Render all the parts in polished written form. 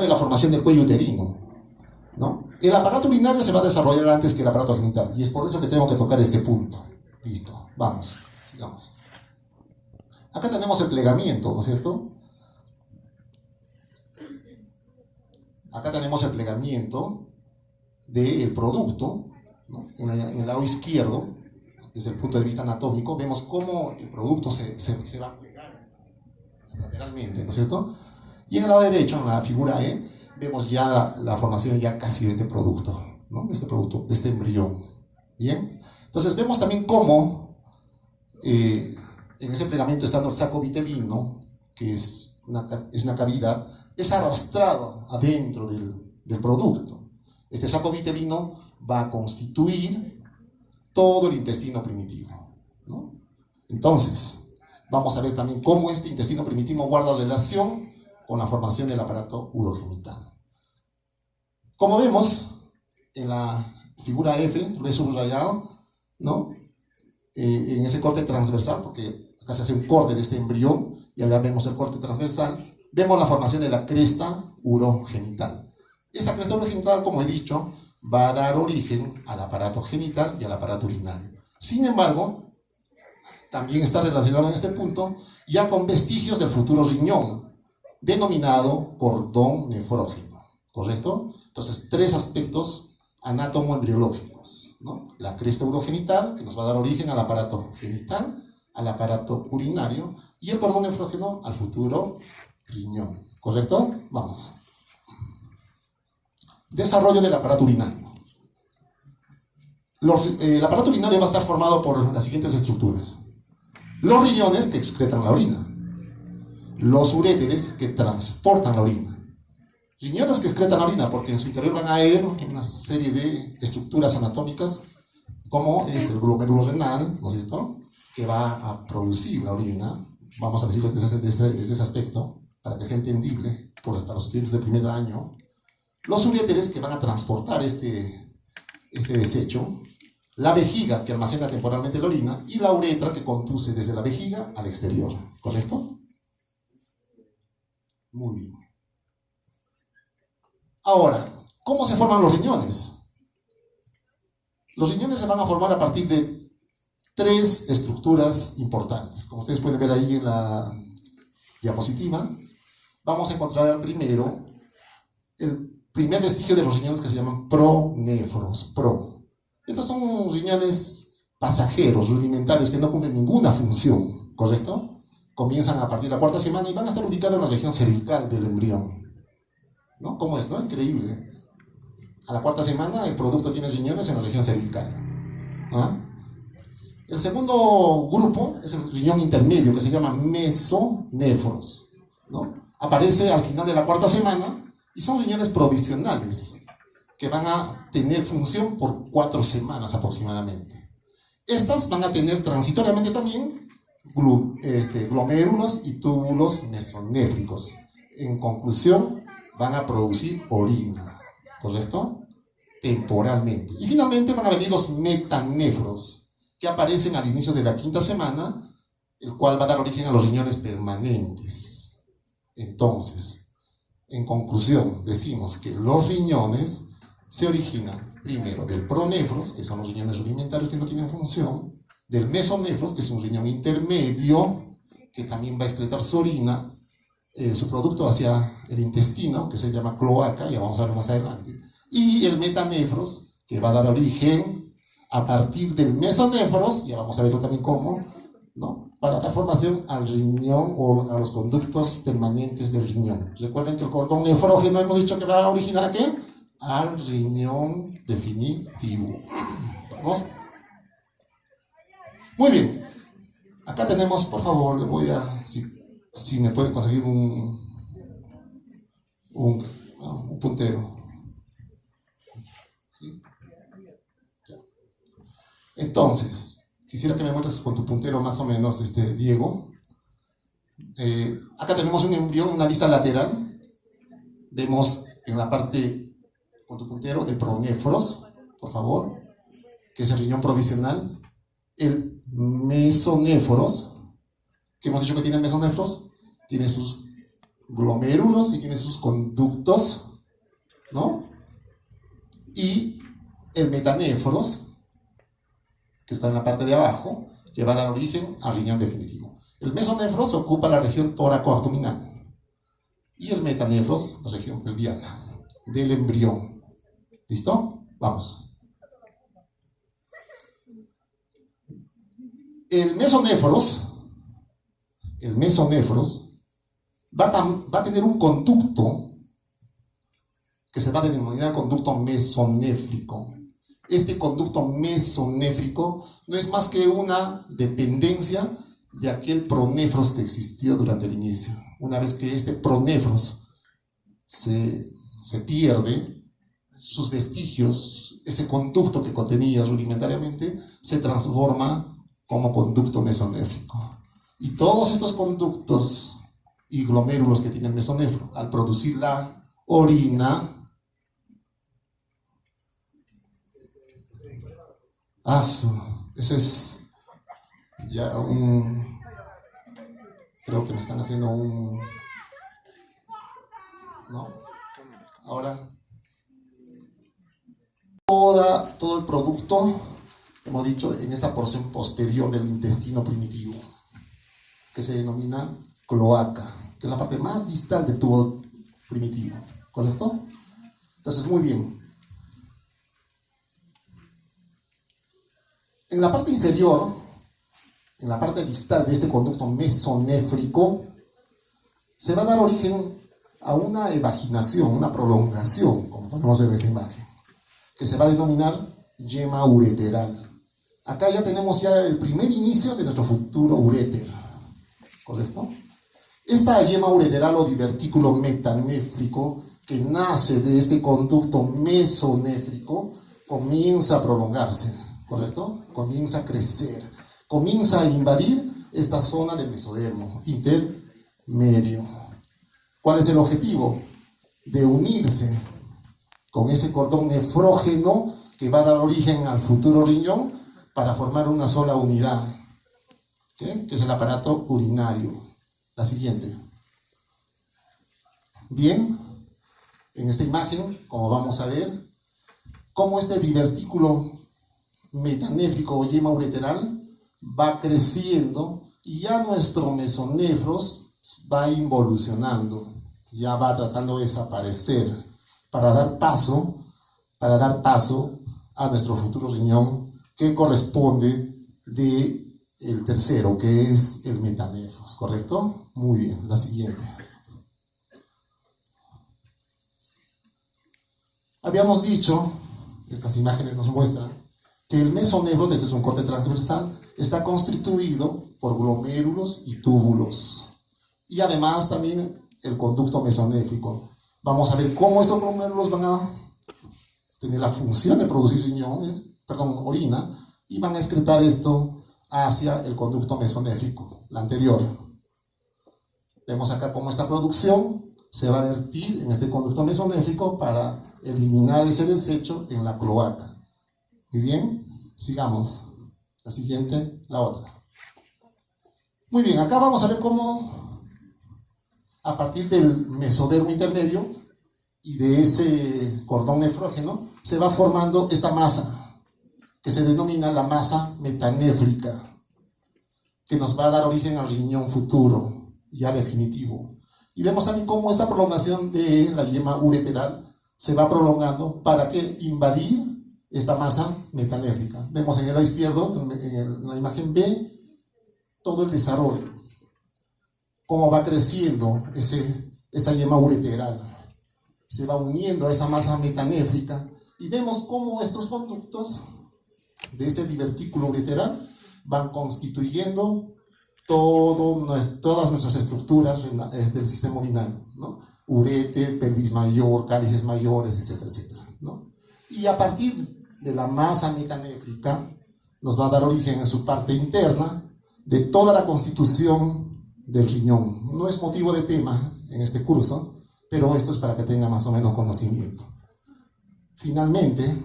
de la formación del cuello uterino, ¿no? El aparato urinario se va a desarrollar antes que el aparato genital, y es por eso que tengo que tocar este punto. Listo, vamos, sigamos. Acá tenemos el plegamiento, ¿no es cierto? Acá tenemos el plegamiento del producto, ¿no? En el lado izquierdo, desde el punto de vista anatómico, vemos cómo el producto se va a plegar lateralmente, ¿no es cierto? Y en el lado derecho, en la figura E, vemos ya la formación ya casi de este producto, ¿no? De este producto, de este embrión. ¿Bien? Entonces vemos también cómo en ese plegamiento estando el saco vitelino, que es una cavidad, es arrastrado adentro del producto. Este saco vitelino va a constituir todo el intestino primitivo, ¿no? Entonces, vamos a ver también cómo este intestino primitivo guarda relación con la formación del aparato urogenital. Como vemos en la figura F, lo he subrayado, ¿no? En ese corte transversal, porque acá se hace un corte de este embrión y allá vemos el corte transversal, vemos la formación de la cresta urogenital. Esa cresta urogenital, como he dicho, va a dar origen al aparato genital y al aparato urinario. Sin embargo, también está relacionado en este punto ya con vestigios del futuro riñón, denominado cordón nefrógeno, ¿correcto? Entonces, tres aspectos anátomo-embriológicos, ¿no? La cresta urogenital, que nos va a dar origen al aparato genital, al aparato urinario, y el cordón nefrógeno al futuro riñón, ¿correcto? Vamos. Desarrollo del aparato urinario. El aparato urinario va a estar formado por las siguientes estructuras. Los riñones, que excretan la orina. Los uréteres, que transportan la orina. Riñones que excretan la orina, porque en su interior van a ir una serie de estructuras anatómicas, como es el glomérulo renal, ¿no es cierto?, que va a producir la orina. Vamos a decirlo desde ese aspecto, para que sea entendible para los estudiantes de primer año. Los uréteres, que van a transportar este desecho. La vejiga, que almacena temporalmente la orina. Y la uretra, que conduce desde la vejiga al exterior. ¿Correcto? Muy bien. Ahora, ¿cómo se forman los riñones? Los riñones se van a formar a partir de tres estructuras importantes. Como ustedes pueden ver ahí en la diapositiva, vamos a encontrar primero el primer vestigio de los riñones, que se llaman pronéfros. Estos son riñones pasajeros, rudimentarios, que no cumplen ninguna función, ¿correcto? Comienzan a partir de la cuarta semana y van a estar ubicados en la región cervical del embrión, ¿no? ¿Cómo es, no? Increíble. A la cuarta semana el producto tiene riñones en la región cervical. ¿Ah? El segundo grupo es el riñón intermedio, que se llama mesonéfros, ¿no? Aparece al final de la cuarta semana y son riñones provisionales que van a tener función por 4 semanas aproximadamente. Estas van a tener transitoriamente también glomérulos y túbulos mesonéfricos. En conclusión, van a producir orina, ¿correcto? Temporalmente. Y finalmente van a venir los metanéfros, que aparecen al inicio de la quinta semana, el cual va a dar origen a los riñones permanentes. Entonces, en conclusión, decimos que los riñones se originan primero del pronéfros, que son los riñones rudimentarios que no tienen función, del mesonéfros, que es un riñón intermedio, que también va a excretar su orina, su producto hacia el intestino, que se llama cloaca, ya vamos a ver más adelante, y el metanéfros, que va a dar origen a partir del mesonéfros, ya vamos a verlo también cómo, ¿no?, para dar formación al riñón o a los conductos permanentes del riñón. Recuerden que el cordón nefrógeno hemos dicho que va a originar ¿a qué? Al riñón definitivo. ¿Vamos? Muy bien. Acá tenemos, por favor, le voy a... Si me pueden conseguir un puntero. ¿Sí? Entonces, quisiera que me muestres con tu puntero más o menos, Diego. Acá tenemos un embrión, una vista lateral. Vemos en la parte, con tu puntero, el pronéfros, por favor, que es el riñón provisional. El mesonéfros, que hemos dicho que tiene mesonéfros, tiene sus glomérulos y tiene sus conductos, ¿no? Y el metanéfros, que está en la parte de abajo, que va a dar origen al riñón definitivo. El mesonéfros ocupa la región tóraco-abdominal y el metanéfros, la región pelviana del embrión. ¿Listo? Vamos. El mesonéfros va a tener un conducto que se va a denominar conducto mesonéfrico. Este conducto mesonéfrico no es más que una dependencia de aquel pronéfros que existió durante el inicio. Una vez que este pronéfros se pierde, sus vestigios, ese conducto que contenía rudimentariamente, se transforma como conducto mesonéfrico. Y todos estos conductos y glomérulos que tiene el mesonéfro, al producir la orina, ese es ya un... Creo que me están haciendo un... ¿No? Ahora, todo el producto, hemos dicho, en esta porción posterior del intestino primitivo, que se denomina cloaca, que es la parte más distal del tubo primitivo, ¿correcto? Entonces, muy bien. En la parte inferior, en la parte distal de este conducto mesonéfrico, se va a dar origen a una evaginación, una prolongación, como podemos ver en esta imagen, que se va a denominar yema ureteral. Acá ya tenemos el primer inicio de nuestro futuro uréter, ¿correcto? Esta yema ureteral o divertículo metanéfrico que nace de este conducto mesonéfrico comienza a prolongarse, ¿correcto? Comienza a crecer, comienza a invadir esta zona del mesodermo intermedio. ¿Cuál es el objetivo? De unirse con ese cordón nefrógeno que va a dar origen al futuro riñón para formar una sola unidad, ¿okay? Que es el aparato urinario. La siguiente. Bien, en esta imagen, como vamos a ver, cómo este divertículo metanéfrico o yema ureteral va creciendo y ya nuestro mesonéfros va involucionando, ya va tratando de desaparecer para dar paso a nuestro futuro riñón que corresponde del tercero, que es el metanéfros, ¿correcto? Muy bien, la siguiente. Habíamos dicho, estas imágenes nos muestran, que el mesonéfros, este es un corte transversal, está constituido por glomérulos y túbulos. Y además también el conducto mesonéfrico. Vamos a ver cómo estos glomérulos van a tener la función de producir orina, y van a excretar esto hacia el conducto mesonéfrico, la anterior. Vemos acá cómo esta producción se va a vertir en este conducto mesonéfrico para eliminar ese desecho en la cloaca. Muy bien, sigamos. La siguiente, la otra. Muy bien, acá vamos a ver cómo a partir del mesodermo intermedio y de ese cordón nefrógeno se va formando esta masa que se denomina la masa metanéfrica, que nos va a dar origen al riñón futuro, ya definitivo. Y vemos también cómo esta prolongación de la yema ureteral se va prolongando para que invadir esta masa metanéfrica. Vemos en el lado izquierdo, en la imagen B, todo el desarrollo, cómo va creciendo esa yema ureteral, se va uniendo a esa masa metanéfrica, y vemos cómo estos conductos de ese divertículo ureteral van constituyendo todas nuestras estructuras del sistema urinario, ¿no? Uréter, pelvis mayor, cálices mayores, etcétera, etcétera, ¿no? Y a partir de la masa metanéfrica nos va a dar origen en su parte interna de toda la constitución del riñón. No es motivo de tema en este curso, pero esto es para que tenga más o menos conocimiento. Finalmente,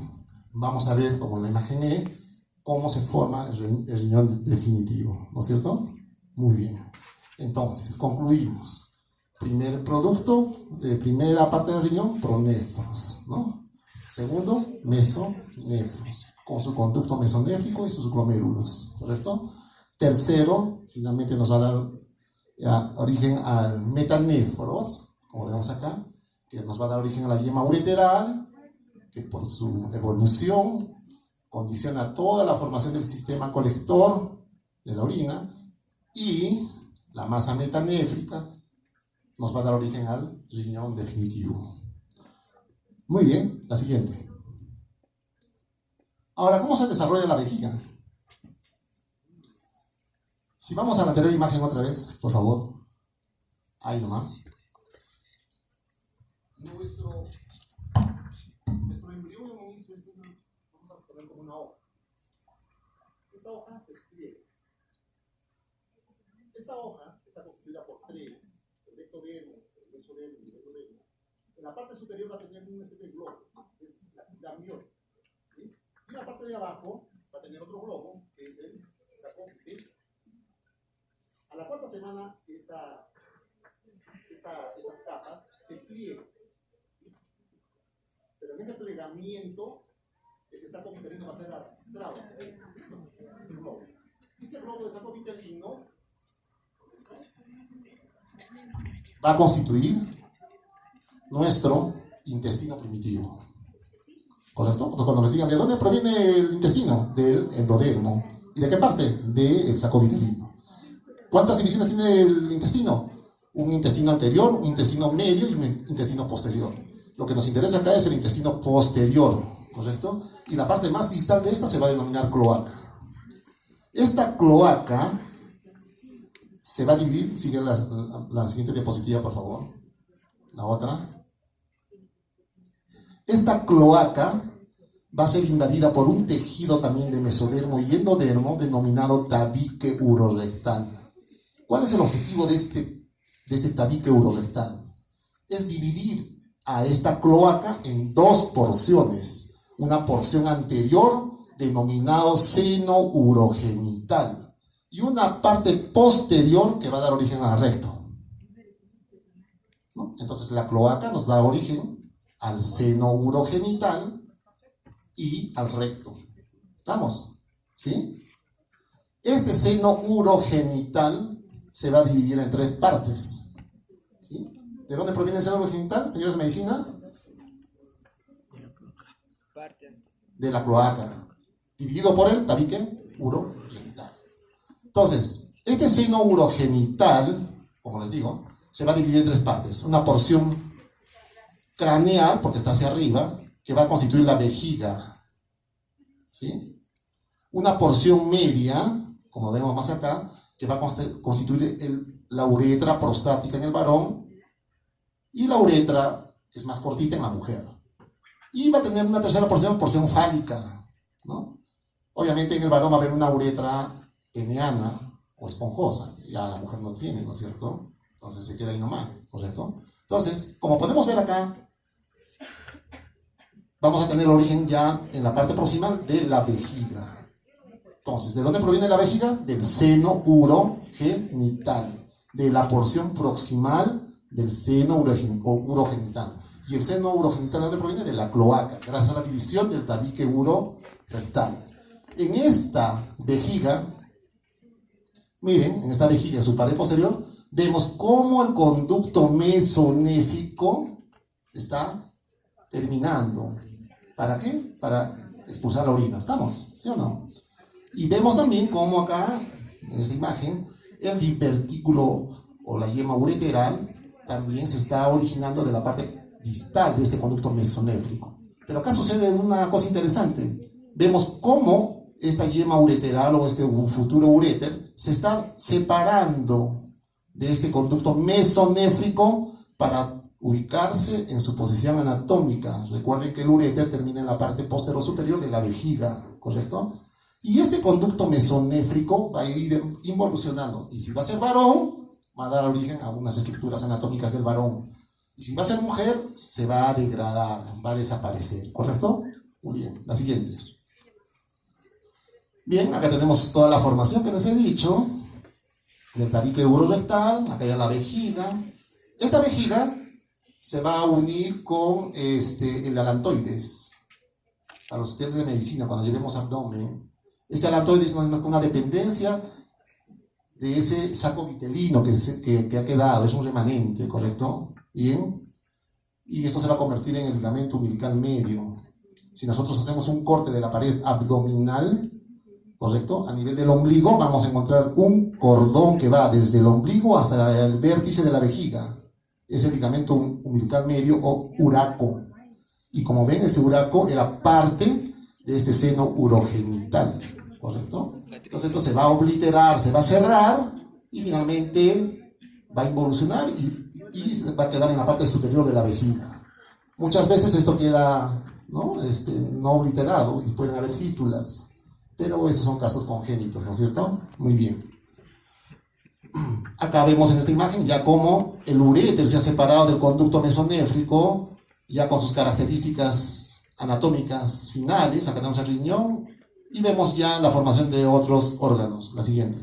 vamos a ver, como en la imagen E, cómo se forma el riñón definitivo, ¿no es cierto? Muy bien. Entonces, concluimos. Primer producto, de primera parte del riñón, pronéfros, ¿no? Segundo, mesonefros, con su conducto mesonéfrico y sus glomérulos, ¿correcto? Tercero, finalmente nos va a dar origen al metanéfros, como vemos acá, que nos va a dar origen a la yema ureteral, que por su evolución condiciona toda la formación del sistema colector de la orina, y la masa metanéfrica nos va a dar origen al riñón definitivo. Muy bien, la siguiente. Ahora, ¿cómo se desarrolla la vejiga? Si vamos a la anterior imagen otra vez, por favor. Ahí nomás. Nuestro embrión es vamos a poner como una hoja. Esta hoja se pliega. Esta hoja está constituida por tres: el ectodermo, el mesodermo y el endodermo. En la parte superior va a tener una especie de globo, que es la amiota, ¿sí? Y en la parte de abajo va a tener otro globo, que es el sacópite. A la cuarta semana, estas capas se pliegan. Pero en ese plegamiento, ese saco vitelino va a ser arrastrado hacia ese globo. Y ese globo de saco vitelino va a constituir nuestro intestino primitivo. ¿Correcto? Entonces, cuando nos digan de dónde proviene el intestino, del endodermo. ¿Y de qué parte? Del saco vitelino. ¿Cuántas divisiones tiene el intestino? Un intestino anterior, un intestino medio y un intestino posterior. Lo que nos interesa acá es el intestino posterior, ¿correcto? Y la parte más distal de esta se va a denominar cloaca. Esta cloaca se va a dividir, sigue la siguiente diapositiva, por favor. La otra. Esta cloaca va a ser invadida por un tejido también de mesodermo y endodermo denominado tabique urorectal. ¿Cuál es el objetivo de este tabique urorectal? Es dividir a esta cloaca en dos porciones. Una porción anterior, denominado seno urogenital, y una parte posterior que va a dar origen al recto, ¿no? Entonces la cloaca nos da origen al seno urogenital y al recto. ¿Estamos? ¿Sí? Este seno urogenital se va a dividir en tres partes. ¿Sí? ¿De dónde proviene el seno urogenital, señores de medicina? De la cloaca, dividido por el tabique urogenital. Entonces, este seno urogenital, como les digo, se va a dividir en tres partes. Una porción craneal, porque está hacia arriba, que va a constituir la vejiga, ¿sí? Una porción media, como vemos más acá, que va a constituir la uretra prostática en el varón, y la uretra, que es más cortita, en la mujer. Y va a tener una tercera porción fálica, ¿no? Obviamente en el varón va a haber una uretra peneana o esponjosa, ya la mujer no tiene, ¿no es cierto? Entonces se queda ahí nomás, ¿correcto? Entonces, como podemos ver acá, vamos a tener el origen ya en la parte proximal de la vejiga. Entonces, ¿de dónde proviene la vejiga? Del seno urogenital, de la porción proximal del seno urogenital. Y el seno urogenital, ¿de dónde proviene? De la cloaca, gracias a la división del tabique urorectal. En esta vejiga, miren, en esta vejiga, en su pared posterior, vemos cómo el conducto mesonéfico está terminando. ¿Para qué? Para expulsar la orina. ¿Estamos? ¿Sí o no? Y vemos también cómo acá, en esta imagen, el divertículo o la yema ureteral también se está originando de la parte distal de este conducto mesonéfrico. Pero acá sucede una cosa interesante. Vemos cómo esta yema ureteral o este futuro uréter se está separando de este conducto mesonéfrico para ubicarse en su posición anatómica. Recuerden que el uréter termina en la parte posterior superior de la vejiga, ¿correcto? Y este conducto mesonéfrico va a ir involucionando. Y si va a ser varón, va a dar origen a unas estructuras anatómicas del varón. Y si va a ser mujer, se va a degradar, va a desaparecer, ¿correcto? Muy bien, la siguiente. Bien, acá tenemos toda la formación que les he dicho, del tabique urorectal, acá ya la vejiga, Esta vejiga se va a unir con el alantoides. Para los estudiantes de medicina, cuando llevemos abdomen, este alantoides no es más que una dependencia de ese saco vitelino que ha quedado, es un remanente, ¿correcto? Bien. Y esto se va a convertir en el ligamento umbilical medio. Si nosotros hacemos un corte de la pared abdominal, ¿correcto? A nivel del ombligo vamos a encontrar un cordón que va desde el ombligo hasta el vértice de la vejiga. Es el ligamento umbilical medio o uraco. Y como ven, este uraco era parte de este seno urogenital, ¿correcto? Entonces esto se va a obliterar, se va a cerrar y finalmente va a involucionar y se va a quedar en la parte superior de la vejiga. Muchas veces esto queda no obliterado y pueden haber fístulas, pero esos son casos congénitos, ¿no es cierto? Muy bien. Acá vemos en esta imagen ya cómo el uréter se ha separado del conducto mesonéfrico, ya con sus características anatómicas finales. Acá tenemos el riñón y vemos ya la formación de otros órganos. La siguiente.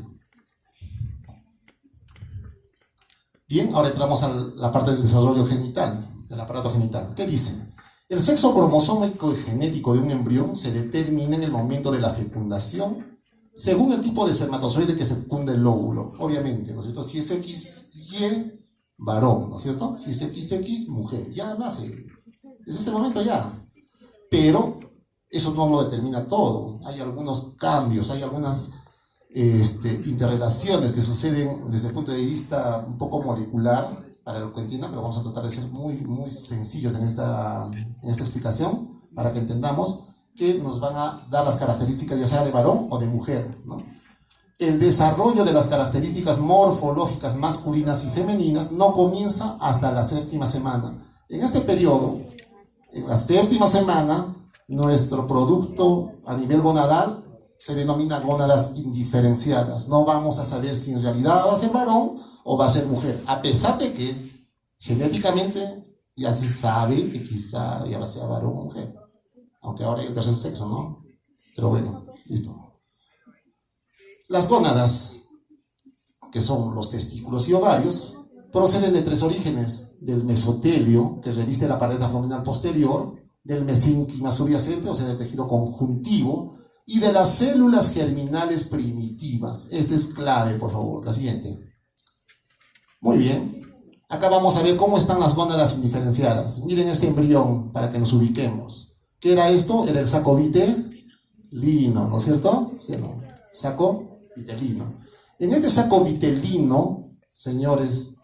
Bien, ahora entramos a la parte del desarrollo genital, del aparato genital. ¿Qué dice? El sexo cromosómico y genético de un embrión se determina en el momento de la fecundación según el tipo de espermatozoide que fecunda el óvulo. Obviamente, ¿no es cierto? Si es XY, varón, ¿no es cierto? Si es XX, mujer. Ya nace. Desde ese momento ya. Pero eso no lo determina todo. Hay algunos cambios, hay algunas interrelaciones que suceden desde el punto de vista un poco molecular, para lo que entiendan, pero vamos a tratar de ser muy, muy sencillos en esta explicación, para que entendamos que nos van a dar las características ya sea de varón o de mujer, ¿no? El desarrollo de las características morfológicas masculinas y femeninas no comienza hasta la 7ª semana. En este periodo, en la 7ª semana, nuestro producto a nivel gonadal se denomina gónadas indiferenciadas. No vamos a saber si en realidad va a ser varón o va a ser mujer, a pesar de que genéticamente ya se sabe que quizá ya va a ser varón o mujer, aunque ahora hay el tercer sexo, ¿no? Pero bueno, listo. Las gónadas, que son los testículos y ovarios, proceden de 3 orígenes: del mesotelio, que reviste la pared abdominal posterior, del mesénquima subyacente, o sea, del tejido conjuntivo, y de las células germinales primitivas. Este es clave, por favor. La siguiente. Muy bien. Acá vamos a ver cómo están las gónadas indiferenciadas. Miren este embrión para que nos ubiquemos. ¿Qué era esto? Era el saco vitelino, ¿no es cierto? ¿Sí o no? Saco vitelino. En este saco vitelino, señores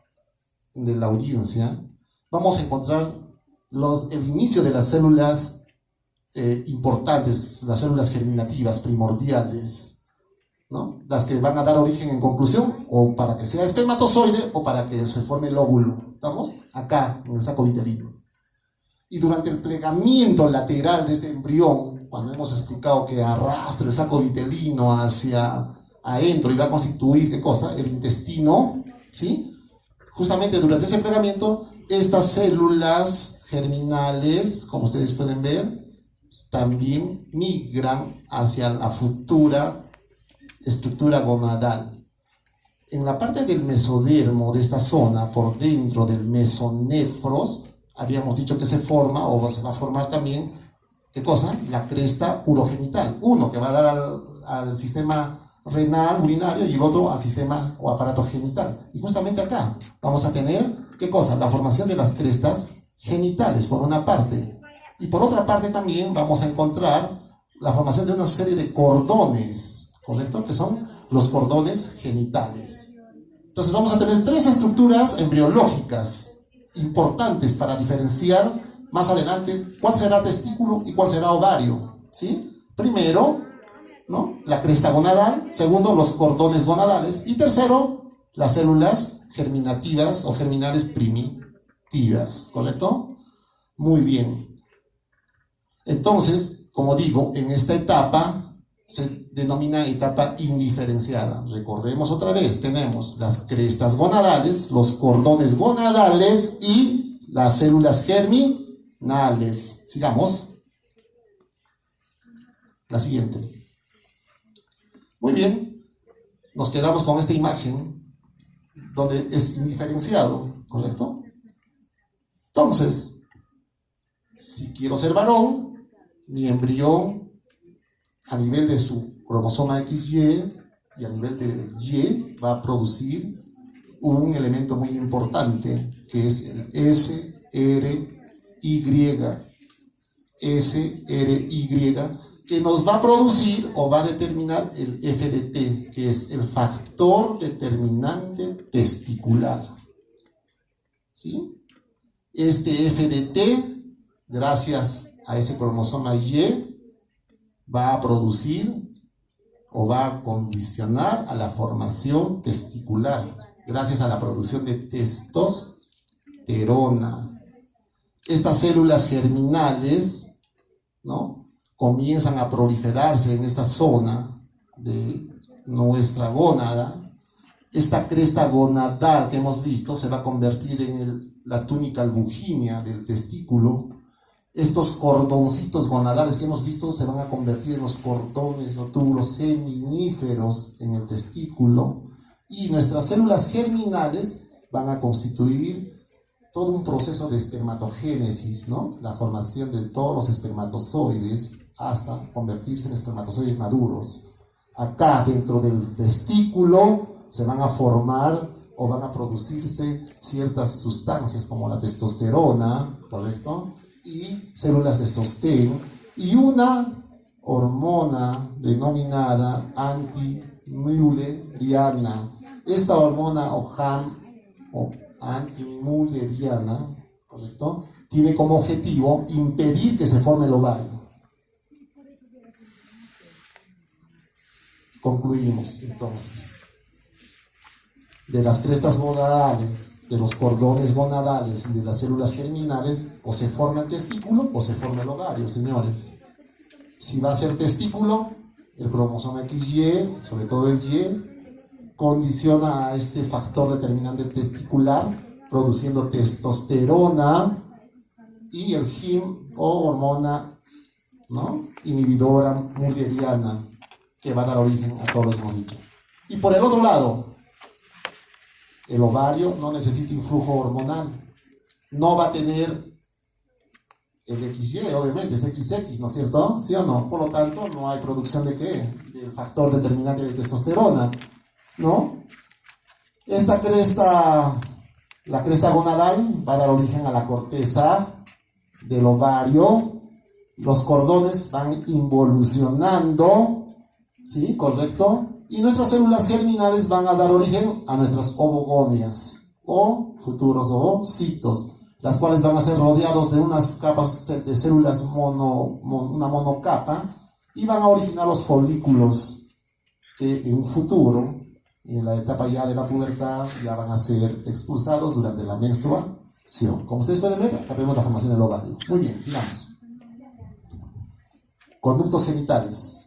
de la audiencia, vamos a encontrar el inicio de las células importantes, las células germinativas primordiales, ¿no? Las que van a dar origen en conclusión o para que sea espermatozoide o para que se forme el óvulo. ¿Estamos? Acá, en el saco vitelino. Y durante el plegamiento lateral de este embrión, cuando hemos explicado que arrastra el saco vitelino hacia adentro y va a constituir, ¿qué cosa? El intestino, ¿sí? Justamente durante ese plegamiento, estas células germinales, como ustedes pueden ver, también migran hacia la futura estructura gonadal. En la parte del mesodermo de esta zona, por dentro del mesonefros, habíamos dicho que se forma o se va a formar también, ¿qué cosa? La cresta urogenital. Uno que va a dar al sistema renal, urinario, y el otro al sistema o aparato genital. Y justamente acá vamos a tener, ¿qué cosa? La formación de las crestas genitales, por una parte. Y por otra parte también vamos a encontrar la formación de una serie de cordones, ¿correcto? Que son los cordones genitales. Entonces vamos a tener 3 estructuras embriológicas importantes para diferenciar más adelante cuál será testículo y cuál será ovario, ¿sí? Primero, ¿no?, la cresta gonadal. Segundo, los cordones gonadales. Y tercero, las células germinativas o germinales primitivas, ¿correcto? Muy bien. Entonces, como digo, en esta etapa se denomina etapa indiferenciada. Recordemos otra vez, tenemos las crestas gonadales, los cordones gonadales y las células germinales. Sigamos. La siguiente. Muy bien, nos quedamos con esta imagen donde es indiferenciado, ¿correcto? Entonces, si quiero ser varón, mi embrión a nivel de su cromosoma XY y a nivel de Y va a producir un elemento muy importante que es el SRY, que nos va a producir o va a determinar el FDT, que es el factor determinante testicular. ¿Sí? Este FDT, gracias a ese cromosoma Y, va a producir o va a condicionar a la formación testicular, gracias a la producción de testosterona. Estas células germinales, ¿no?, comienzan a proliferarse en esta zona de nuestra gónada. Esta cresta gonadal que hemos visto se va a convertir en la túnica albuginea del testículo. Estos cordoncitos gonadales que hemos visto se van a convertir en los cordones o túbulos seminíferos en el testículo. Y nuestras células germinales van a constituir todo un proceso de espermatogénesis, ¿no? La formación de todos los espermatozoides hasta convertirse en espermatozoides maduros. Acá dentro del testículo se van a formar o van a producirse ciertas sustancias como la testosterona, ¿correcto?, y células de sostén, y una hormona denominada anti-mülleriana. Esta hormona o anti-mülleriana, ¿correcto?, tiene como objetivo impedir que se forme el ovario. Concluimos entonces. De las crestas gonadales, de los cordones gonadales y de las células germinales, o se forma el testículo o se forma el ovario, señores. Si va a ser testículo, el cromosoma XY, sobre todo el Y, condiciona a este factor determinante testicular, produciendo testosterona, y el HIM o hormona, ¿no?, inhibidora mülleriana, que va a dar origen a todo lo que hemos dicho. Y por el otro lado, el ovario no necesita influjo hormonal, no va a tener el XY, obviamente, es XX, ¿no es cierto? ¿Sí o no? Por lo tanto, no hay producción de ¿qué? Del factor determinante de testosterona, ¿no? Esta cresta, la cresta gonadal, va a dar origen a la corteza del ovario. Los cordones van involucionando, ¿sí? ¿Correcto? Y nuestras células germinales van a dar origen a nuestras ovogonias o futuros ovocitos, las cuales van a ser rodeados de unas capas de células una monocapa, y van a originar los folículos que en un futuro, en la etapa ya de la pubertad, ya van a ser expulsados durante la menstruación. Como ustedes pueden ver, acá tenemos la formación del ovario. Muy bien, sigamos. Conductos genitales.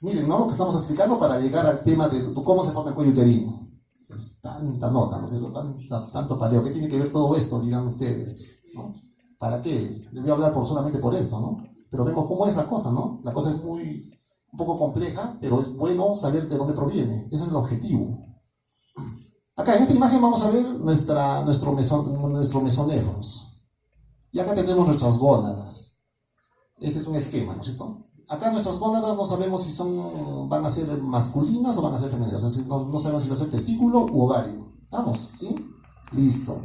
Miren, ¿no?, lo que estamos explicando para llegar al tema de cómo se forma el cuello uterino. Es tanta nota, ¿no es cierto? Tanto paleo. ¿Qué tiene que ver todo esto, dirán ustedes, ¿no? ¿Para qué? Debió hablar solamente por esto, ¿no? Pero vemos cómo es la cosa, ¿no? La cosa es un poco compleja, pero es bueno saber de dónde proviene. Ese es el objetivo. Acá en esta imagen vamos a ver nuestros mesonéfros. Y acá tenemos nuestras gónadas. Este es un esquema, ¿no es cierto? Acá nuestras gónadas no sabemos si van a ser masculinas o van a ser femeninas. Es decir, no sabemos si va a ser testículo u ovario. ¿Estamos? ¿Sí? Listo.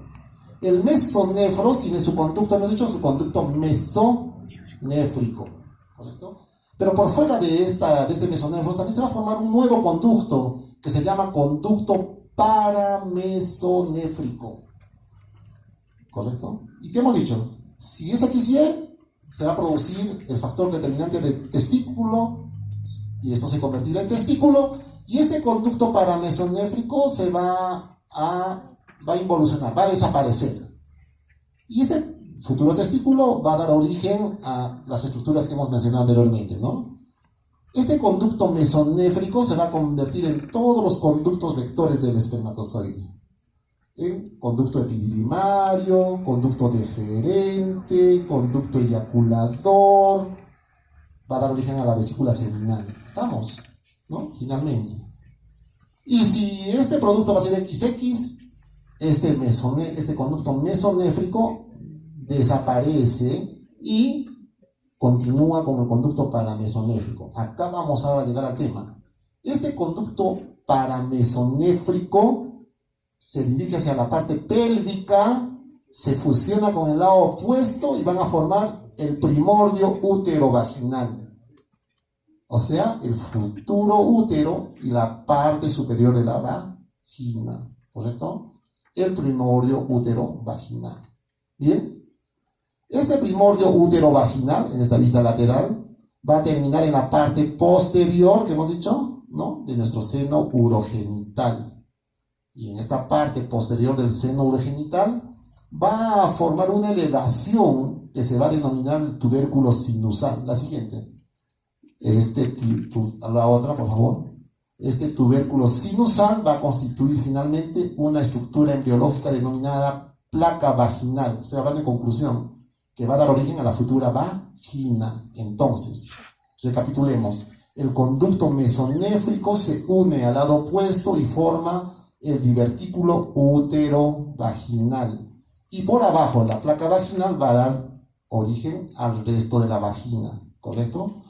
El mesonéfros tiene su conducto, hemos dicho, su conducto mesonéfrico, ¿correcto? Pero por fuera de este mesonéfros también se va a formar un nuevo conducto que se llama conducto paramesonéfrico, ¿correcto? ¿Y qué hemos dicho? Si es XY, se va a producir el factor determinante de testículo, y esto se convertirá en testículo, y este conducto paramesonéfrico se va a involucionar, va a desaparecer. Y este futuro testículo va a dar origen a las estructuras que hemos mencionado anteriormente, ¿no? Este conducto mesonéfrico se va a convertir en todos los conductos vectores del espermatozoide. En conducto epididimario, conducto deferente, conducto eyaculador, va a dar origen a la vesícula seminal. ¿Estamos? ¿No? Finalmente. Y si este producto va a ser XX, este conducto mesonéfrico desaparece y continúa con el conducto paramesonéfrico. Acá vamos ahora a llegar al tema. Este conducto paramesonéfrico se dirige hacia la parte pélvica, se fusiona con el lado opuesto y van a formar el primordio útero-vaginal. O sea, el futuro útero y la parte superior de la vagina, ¿correcto? El primordio útero-vaginal. ¿Bien? Este primordio útero-vaginal, en esta vista lateral, va a terminar en la parte posterior, que hemos dicho, ¿no?, de nuestro seno urogenital. Y en esta parte posterior del seno urogenital va a formar una elevación que se va a denominar el tubérculo sinusal. La siguiente. La otra, por favor. Este tubérculo sinusal va a constituir finalmente una estructura embriológica denominada placa vaginal. Estoy hablando en conclusión, que va a dar origen a la futura vagina. Entonces, recapitulemos. El conducto mesonéfrico se une al lado opuesto y forma el divertículo útero-vaginal. Y por abajo, la placa vaginal va a dar origen al resto de la vagina, ¿correcto?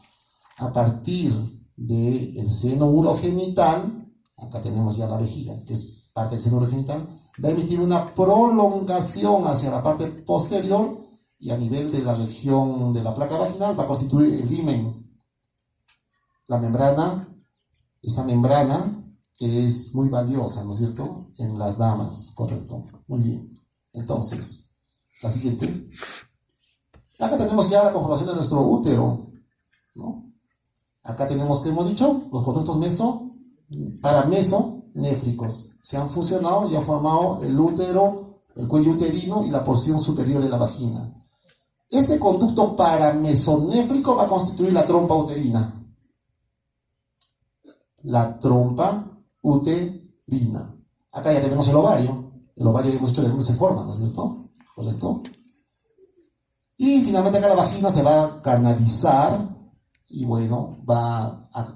A partir del seno urogenital, acá tenemos ya la vejiga, que es parte del seno urogenital, va a emitir una prolongación hacia la parte posterior y a nivel de la región de la placa vaginal va a constituir el himen, la membrana, esa membrana que es muy valiosa, ¿no es cierto?, en las damas, correcto. Muy bien. Entonces, la siguiente. Acá tenemos ya la conformación de nuestro útero, ¿no? Acá tenemos, que hemos dicho, los conductos paramesonéfricos. Se han fusionado y han formado el útero, el cuello uterino y la porción superior de la vagina. Este conducto paramesonéfrico va a constituir la trompa uterina. La trompa uterina. Acá ya tenemos el ovario. El ovario ya hemos dicho de dónde se forma, ¿no es cierto? ¿Correcto? Y finalmente acá la vagina se va a canalizar y bueno,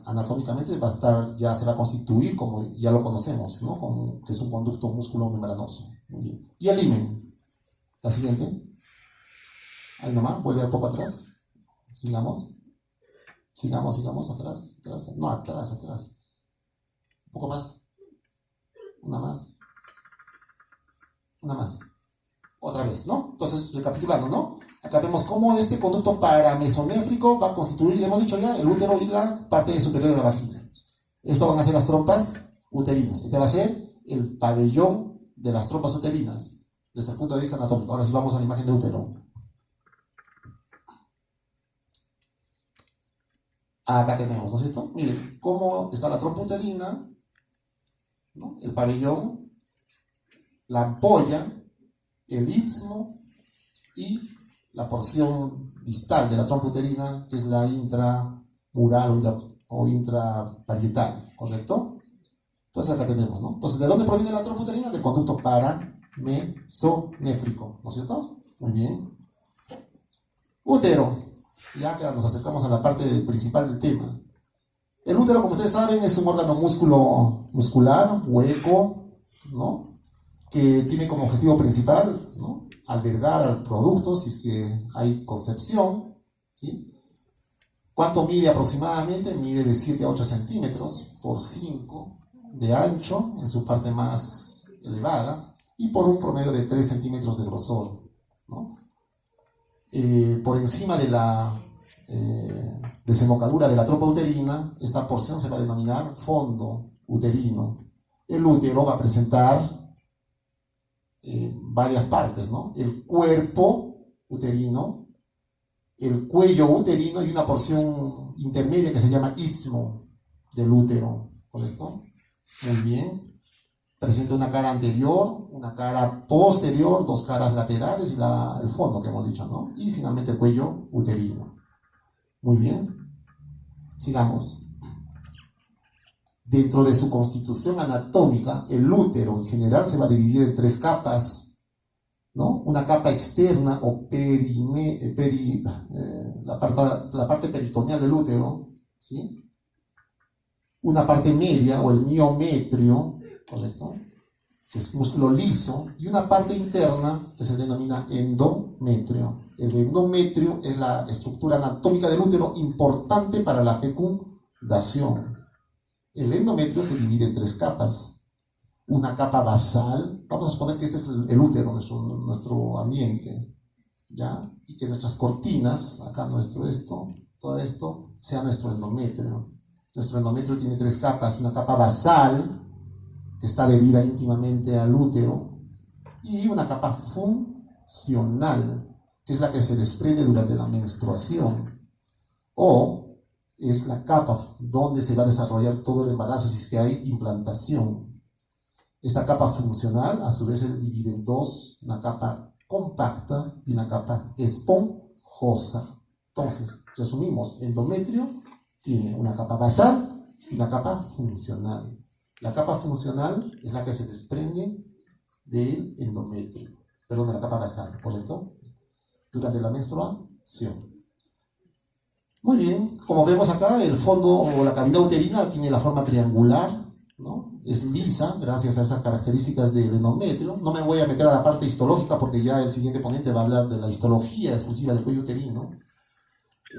anatómicamente va a estar, ya se va a constituir como ya lo conocemos, ¿no?, que es un conducto músculo membranoso. Muy bien. Y el himen. La siguiente. Ahí nomás, vuelve un poco atrás. Sigamos, atrás. No, atrás. Un poco más. Una más. Otra vez, ¿no? Entonces, recapitulando, ¿no? Acá vemos cómo este conducto paramesonéfrico va a constituir, ya hemos dicho ya, el útero y la parte superior de la vagina. Esto van a ser las trompas uterinas. Este va a ser el pabellón de las trompas uterinas, desde el punto de vista anatómico. Ahora sí vamos a la imagen de útero. Acá tenemos, ¿no es cierto? Miren, cómo está la trompa uterina, ¿no?, el pabellón, la ampolla, el istmo y la porción distal de la trompa uterina, que es la intramural o intraparietal, ¿correcto? Entonces acá tenemos, ¿no? Entonces, ¿de dónde proviene la trompa uterina? Del conducto paramesonéfrico, ¿no es cierto? Muy bien. Útero. Ya que nos acercamos a la parte principal del tema. El útero, como ustedes saben, es un órgano muscular, hueco, ¿no?, que tiene como objetivo principal, ¿no?, albergar al producto, si es que hay concepción, ¿sí? ¿Cuánto mide aproximadamente? Mide de 7 a 8 centímetros por 5 de ancho en su parte más elevada y por un promedio de 3 centímetros de grosor, ¿no? Por encima de la desembocadura de la trompa uterina, esta porción se va a denominar fondo uterino. El útero va a presentar varias partes, ¿no? El cuerpo uterino, el cuello uterino y una porción intermedia que se llama istmo del útero, ¿correcto? Muy bien. Presenta una cara anterior, una cara posterior, dos caras laterales y el fondo que hemos dicho, ¿no? Y finalmente el cuello uterino. Muy bien. Sigamos. Dentro de su constitución anatómica, el útero en general se va a dividir en 3 capas, ¿no? Una capa externa o la parte peritoneal del útero, ¿sí? Una parte media o el miometrio, ¿correcto?, que es músculo liso, y una parte interna que se denomina endometrio. El endometrio es la estructura anatómica del útero importante para la fecundación. El endometrio se divide en 3 capas. Una capa basal, vamos a suponer que este es el útero, nuestro ambiente, ¿ya? Y que nuestras cortinas, acá todo esto, sea nuestro endometrio. Nuestro endometrio tiene 3 capas, una capa basal, que está adherida íntimamente al útero, y una capa funcional, que es la que se desprende durante la menstruación, o es la capa donde se va a desarrollar todo el embarazo si es que hay implantación. Esta capa funcional a su vez se divide en 2, una capa compacta y una capa esponjosa. Entonces, resumimos, endometrio tiene una capa basal y una capa funcional. La capa funcional es la que se desprende del endometrio, perdón, de la capa basal, ¿correcto? Durante la menstruación. Muy bien, como vemos acá, el fondo o la cavidad uterina tiene la forma triangular, ¿no? Es lisa gracias a esas características del endometrio. No me voy a meter a la parte histológica porque ya el siguiente ponente va a hablar de la histología exclusiva del cuello uterino.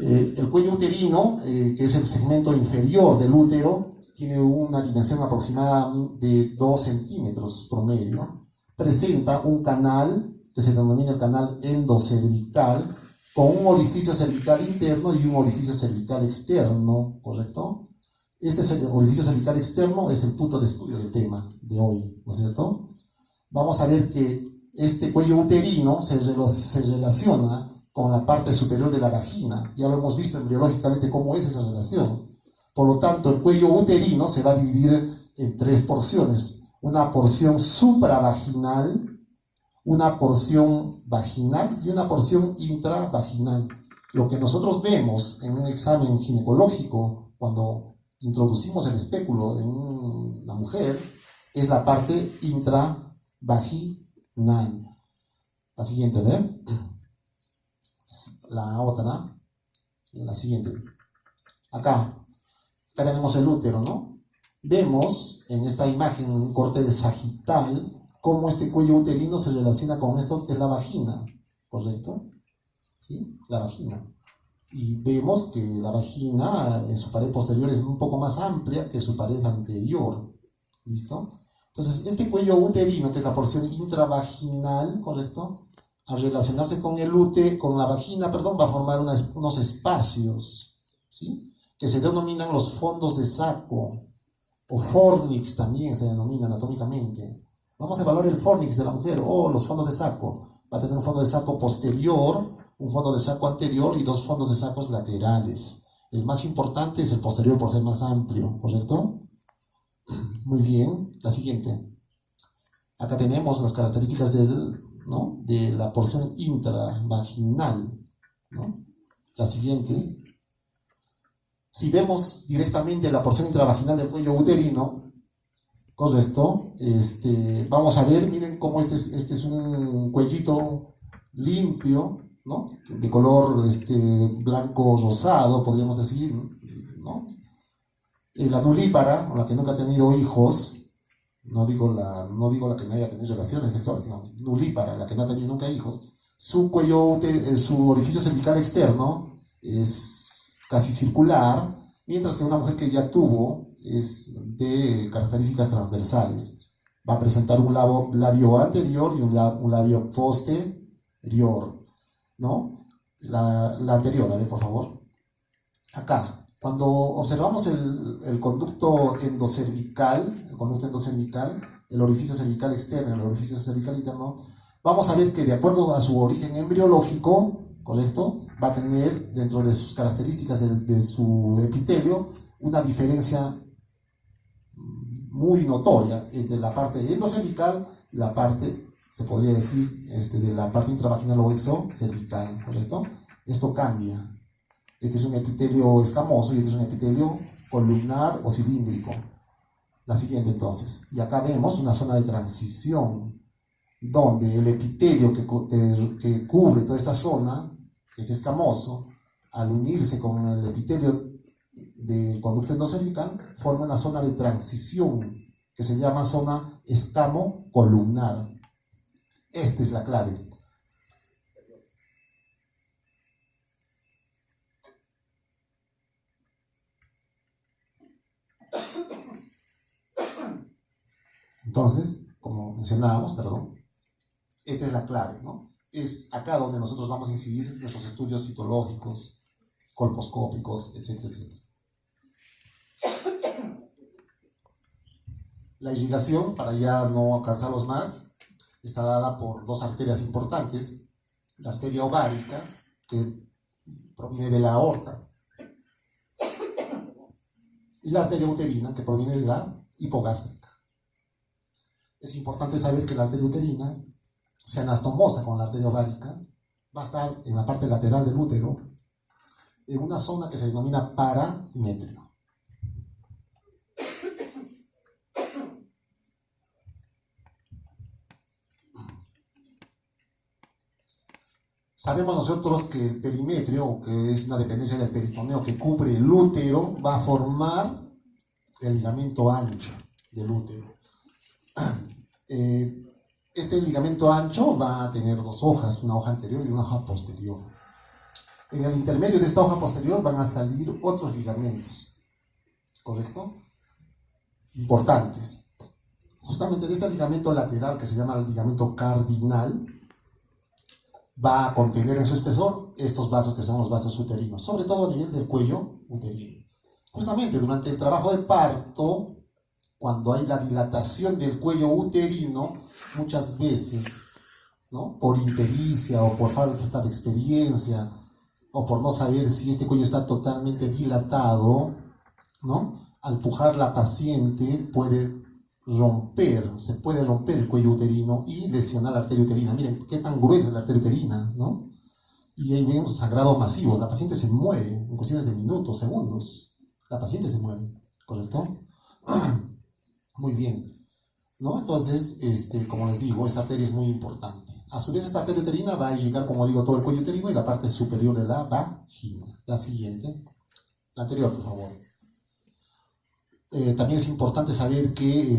El cuello uterino, que es el segmento inferior del útero, tiene una dimensión aproximada de 2 centímetros promedio. Presenta un canal que se denomina el canal endocervical, con un orificio cervical interno y un orificio cervical externo, ¿correcto? Este orificio cervical externo es el punto de estudio del tema de hoy, ¿no es cierto? Vamos a ver que este cuello uterino se relaciona con la parte superior de la vagina. Ya lo hemos visto embriológicamente cómo es esa relación. Por lo tanto, el cuello uterino se va a dividir en 3 porciones. Una porción supravaginal, una porción vaginal y una porción intravaginal. Lo que nosotros vemos en un examen ginecológico cuando introducimos el espéculo en una mujer es la parte intravaginal. La siguiente, ¿ve? La otra, la siguiente. Acá tenemos el útero, ¿no? Vemos en esta imagen, un corte de sagital, cómo este cuello uterino se relaciona con esto que es la vagina, ¿correcto? ¿Sí? La vagina. Y vemos que la vagina en su pared posterior es un poco más amplia que su pared anterior. ¿Listo? Entonces, este cuello uterino, que es la porción intravaginal, ¿correcto? Al relacionarse con el con la vagina, perdón, va a formar unos espacios, ¿sí? Que se denominan los fondos de saco, o fornix también se denomina anatómicamente. Vamos a evaluar el fornix de la mujer, o los fondos de saco. Va a tener un fondo de saco posterior, un fondo de saco anterior y 2 fondos de sacos laterales. El más importante es el posterior por ser más amplio, ¿correcto? Muy bien, la siguiente. Acá tenemos las características ¿no? de la porción intravaginal, ¿no? La siguiente. Si vemos directamente la porción intravaginal del cuello uterino, correcto, vamos a ver, miren cómo este es un cuellito limpio, ¿no? De color blanco rosado, podríamos decir, ¿no? La nulípara, la que nunca ha tenido hijos, no digo la que no haya tenido relaciones sexuales, no, nulípara, la que no ha tenido nunca hijos, su orificio cervical externo es casi circular, mientras que una mujer que ya tuvo es de características transversales. Va a presentar un labio anterior y un labio posterior, ¿no? La anterior, a ver, por favor. Acá, cuando observamos el conducto endocervical, el orificio cervical externo, el orificio cervical interno, vamos a ver que de acuerdo a su origen embriológico, ¿correcto? Va a tener dentro de sus características de su epitelio una diferencia muy notoria entre la parte endocervical y la parte, se podría decir, de la parte intravaginal o exocervical, ¿correcto? Esto cambia. Este es un epitelio escamoso y este es un epitelio columnar o cilíndrico. La siguiente entonces. Y acá vemos una zona de transición donde el epitelio que cubre toda esta zona, que es escamoso, al unirse con el epitelio del conducto endocervical, forma una zona de transición, que se llama zona escamo-columnar. Esta es la clave. Entonces, como mencionábamos, perdón, esta es la clave, ¿no? Es acá donde nosotros vamos a incidir nuestros estudios citológicos, colposcópicos, etcétera, etcétera. La irrigación, para ya no cansarlos más, está dada por dos arterias importantes. La arteria ovárica, que proviene de la aorta, y la arteria uterina, que proviene de la hipogástrica. Es importante saber que la arteria uterina se anastomosa con la arteria ovárica, va a estar en la parte lateral del útero, en una zona que se denomina parametrio. Sabemos nosotros que el perimetrio, que es una dependencia del peritoneo que cubre el útero, va a formar el ligamento ancho del útero. Este ligamento ancho va a tener dos hojas, una hoja anterior y una hoja posterior. En el intermedio de esta hoja posterior van a salir otros ligamentos, ¿correcto? Importantes. Justamente de este ligamento lateral, que se llama el ligamento cardinal, va a contener en su espesor estos vasos que son los vasos uterinos, sobre todo a nivel del cuello uterino. Justamente durante el trabajo de parto, cuando hay la dilatación del cuello uterino, muchas veces, ¿no?, por impericia o por falta de experiencia, o por no saber si este cuello está totalmente dilatado, ¿no?, al pujar la paciente se puede romper el cuello uterino y lesionar la arteria uterina. Miren qué tan gruesa es la arteria uterina, ¿no? Y ahí vemos sangrados masivos. La paciente se muere en cuestiones de minutos, segundos. La paciente se muere, ¿correcto? Muy bien, ¿no? Entonces, como les digo, esta arteria es muy importante. A su vez, esta arteria uterina va a llegar, como digo, todo el cuello uterino y la parte superior de la vagina. La siguiente. La anterior, por favor. También es importante saber que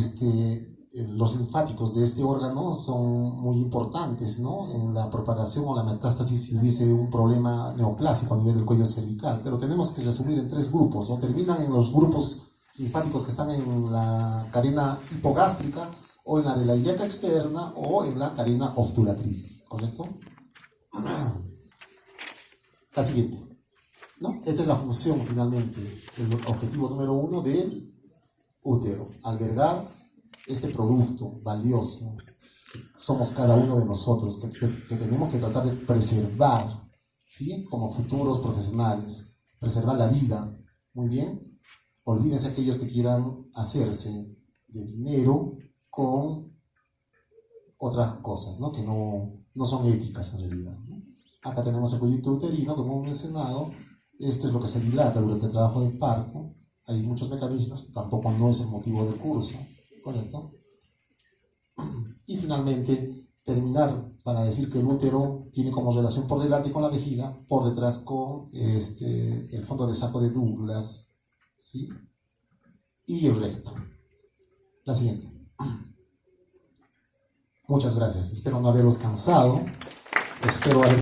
los linfáticos de este órgano son muy importantes, ¿no?, en la propagación o la metástasis si hubiese un problema neoplásico a nivel del cuello cervical. Pero tenemos que resumir en tres grupos, o terminan en los grupos linfáticos que están en la carena hipogástrica, o en la de la ilíaca externa, o en la carena obturatriz, ¿correcto? La siguiente, ¿no? Esta es la función, finalmente, el objetivo número 1 del útero: albergar este producto valioso que somos cada uno de nosotros, que tenemos que tratar de preservar, ¿sí?, como futuros profesionales, preservar la vida. Muy bien, olvídense aquellos que quieran hacerse de dinero con otras cosas, ¿no?, que no son éticas en realidad, ¿no? Acá tenemos el cuello uterino, como hemos mencionado. Esto es lo que se dilata durante el trabajo de parto. Hay muchos mecanismos, tampoco no es el motivo del curso, ¿correcto? Y finalmente, terminar para decir que el útero tiene como relación por delante con la vejiga, por detrás con el fondo de saco de Douglas, ¿sí?, y el recto. La siguiente. Muchas gracias. Espero no haberlos cansado. Espero haber